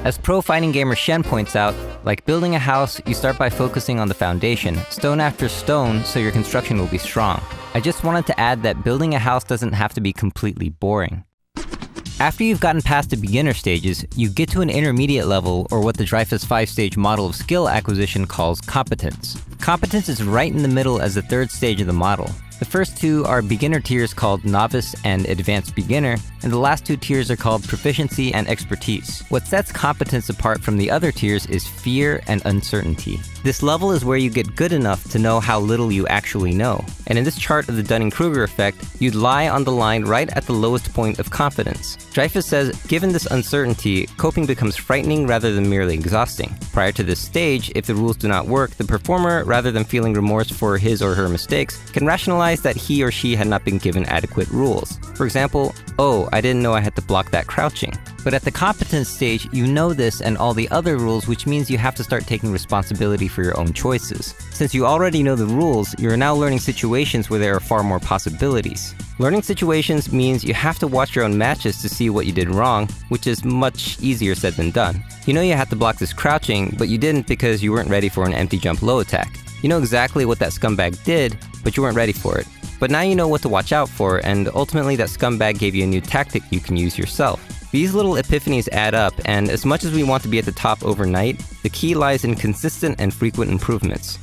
As pro fighting gamer Shen points out, like building a house, you start by focusing on the foundation, stone after stone, so your construction will be strong. I just wanted to add that building a house doesn't have to be completely boring. After you've gotten past the beginner stages, you get to an intermediate level, or what the Dreyfus 5-stage model of skill acquisition calls competence. Competence is right in the middle as the third stage of the model. The first two are beginner tiers called Novice and Advanced Beginner, and the last two tiers are called Proficiency and Expertise. What sets competence apart from the other tiers is fear and uncertainty. This level is where you get good enough to know how little you actually know. And in this chart of the Dunning-Kruger effect, you'd lie on the line right at the lowest point of confidence. Dreyfus says, given this uncertainty, coping becomes frightening rather than merely exhausting. Prior to this stage, if the rules do not work, the performer, rather than feeling remorse for his or her mistakes, can rationalize that he or she had not been given adequate rules. For example, oh, I didn't know I had to block that crouching. But at the competence stage, you know this and all the other rules, which means you have to start taking responsibility for your own choices. Since you already know the rules, you're now learning situations where there are far more possibilities. Learning situations means you have to watch your own matches to see what you did wrong, which is much easier said than done. You know you had to block this crouching, but you didn't because you weren't ready for an empty jump low attack. You know exactly what that scumbag did, but you weren't ready for it. But now you know what to watch out for, and ultimately that scumbag gave you a new tactic you can use yourself. These little epiphanies add up, and as much as we want to be at the top overnight, the key lies in consistent and frequent improvements.